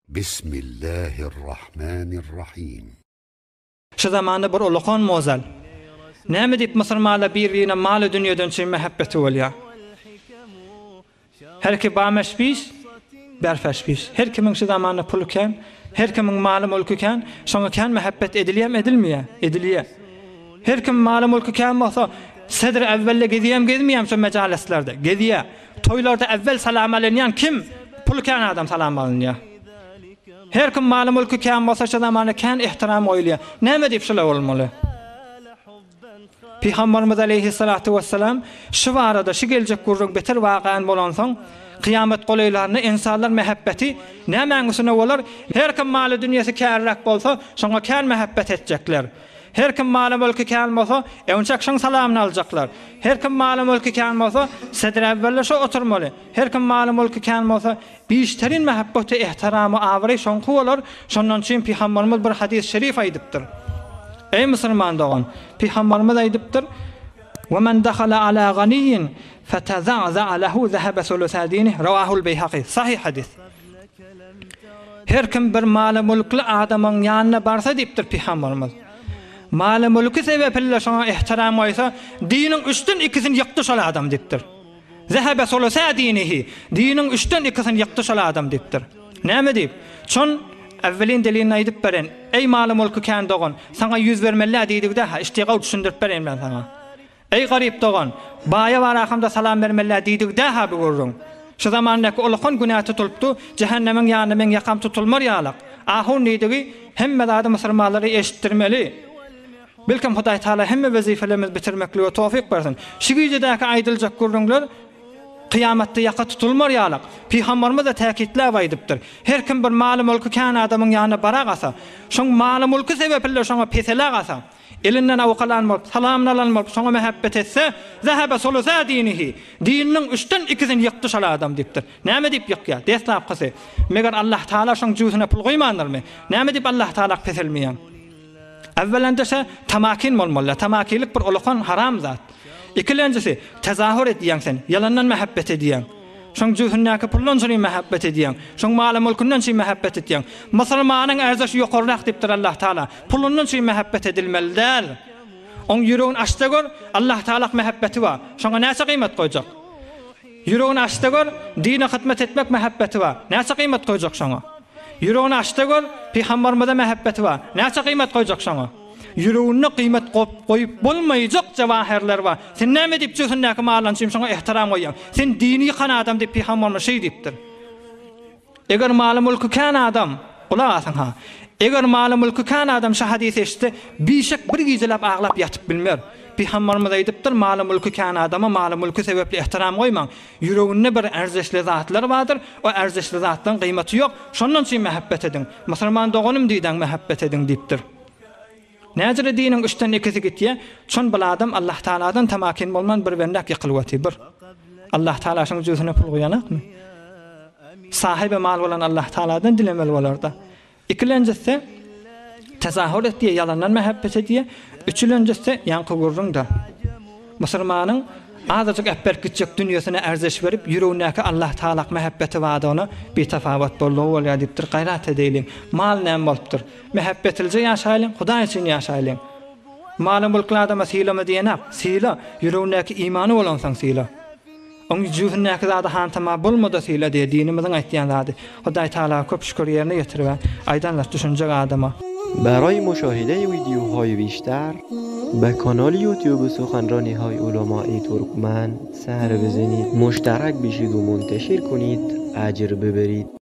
بسم الله الرحمن الرحيم. Şu zamanı bir ulaqan mozal. Näme dip musulmanlar bir-birine maly dünýeden çyn mehabbeti bolýar. Her ki bameşbiş, berfeşbiş. Her kimin şu zamanı puluken, her kimin maly mulkuken, şoňa kan mehabbet edilýär edilmeýär? Edilýär. Her kim maly mulkuken bolsa, sedr evvelle gezýärm şu mejalislerde. Gezýär. Toylarda evvel salam alanýan kim? Puluken adam salam alanýar. Her kim maly mulky kan bolsa şu zamanı kan ihtiram oýlýar. Näme dip şolay bolmaly? Peygamberimiz aleyhissalatu vesselam şu barada şu geljek gurrun beter waqan bolansoň kıyamet golaylaryny insanlar mehabbeti näme üstüne bolar? Her kim maly dünýäsi kärrak bolsa şoňa kan mehabbet etjekler. Her kim maly mulky kan bolsa eňçek şoň salamny aljaklar. Her kim maly mulky kan bolsa sedr evvelle şo oturmaly. Her kim maly mulky kan bolsa bişterin mehabbeti ihtiramy awry şoňky bolar. Şondan çyn Peygamberimiz bir hadis şerif aýdypdyr. Ey musulman dogan, Peygamberimiz aýdypdyr: "Wa men dakhala ala ganiyyin fataza'za lahu zahaba sulusadini." Rawahul Beyhaqi. Sahih hadis. Her kim bir maly mulkly adamyň ýanyna barsa diýipdir Peygamberimiz. Maly mulky sebäpille şoňa ihtiram oýsa, diniň üçden ikisini ýykdy şol adam diýipdir. Zahaba sulusadinihi. Diniň üçden ikisini ýykdy şol adam diýipdir. Näme diýip? Çon Evvelin delilini aýdyp beren, ey maly mulky kan dogan, sana ýüz bermeli diýdik-de, iştigal düşündirip beren ben sana. Ey garyp dogan, baýa warahamda salam bermeli diýdik-de ha bu gurrun. Şu zamandaky ulaqan günah tutulupdy, jehannemiň ýanyna men ýakam tutulmar ýalyk. Ahun diýdigi, hemme zady musulmanlary eşitdirmeli. Belkim Hudaý Taala hemme wezifelerimiz bitirmekli we tawfik bersin. Şu güýjedäki aýdyljak gurrunlar Kıyametde yaka tutulmar ýalyk. Peygamberimiz de täkitläp aýdypdyr. Her kim bir maly mulky kan adamyň ýanyna baragasa, şoň maly mulky sebäpille şoňa peselagasa, elinden awqalanmaly, salamny alanmaly, şoňa mehabbet etse, zahaba sulusadinihi. Dininiň üçden ikisini ýykdy şol adam diýipdir. Näme diýip ýykýar? Deslap qysy. Meger Allah Taala şoň jüzüne pul goýmandyrymy? Näme diýip Allah Taala peselmeýär? Awwelendese tamakin bolmaly. Tamakilik bir ulaqan haram zat. İkilencisi tezahür edýän sen, yalandan mehabbet edýän. Şoň jühünnäki pullan şoň mehabbet edýän. Şoň maly mulkundan şoň mehabbet edýän. Musulmanyň erzeşi ýokarrak diýipdir Allah Taala. Pulundan şoň mehabbet edilmelidir. Oň ýüregini açda gör, Allah Taala mehabbeti bar. Şoňa näçe kıymet goýjak? Ýüregini açda gör, dine hyzmat etmek mehabbeti bar. Näçe kıymet goýjak şoňa? Ýüregini açda gör, Peygamberimize mehabbeti bar. Näçe kıymet goýjak şoňa? Yüreğine kıymet koyup bolmayacak cevahirler var. Sen näme diýip jühünnäki malançym şoňa ihtiram goýýan. Sen dini kan adam diýip Peygamberimiz şey diýipdir. Eger maly mulky kan adam, ulaq asan ha. Eger maly mulky kan adam şu hadis eşitdi, bişek bir gizelap aglap ýatyp bilmer. Peygamberimiz aýdypdyr, maly mulky kan adama maly mulky sebäpli ihtiram goýmaň. Yüreğinde bir erzişli zatlar bardyr. O erzişli zatdan kıymeti ýok. Şondan şeň mehabbet edin. Musulman doganym diýden mehabbet edin diýipdir. Näzire diniň üçden ikisi gitýär. Çon bul adam Allah Taaladan tamakin bolman bir wendak ýykylwaty bir. Allah Taala şoň jüzüne pul goýanakmy? Sahibi mal bolan Allah Taaladan dilemeli bolarda. İkilencisi tezahür etdiýär, yalandan mehabbet edýär. Üçüncüsü ýanky gurrunda. Musulmanyň azajyk äpberk gitjek dünýäsine erzeş berip ýüregindäki Allah Taala mehabbeti wadyny betafawat bolýar bolýar diýipdir. Gaýrat edeýin. Mal näme bolupdyr? Mehabbetilje ýaşaýlyň, Hudaý üçin ýaşaýlyň. Maly mulkly adama silama diýenap, sila ýüregindäki imany bolan saň sila. Oň jühünnäki zady hantama bolmada sila diýe dinimiziň aýtýan zady. Hudaý Taala köp şükür ýerine ýetirýär. Aýdanlar düşünjek adama. برای مشاهده ویدیوهای بیشتر به کانال یوتیوب سخنرانی های علماء ترکمن سر بزنید، مشترک بشید و منتشر کنید، اجر ببرید.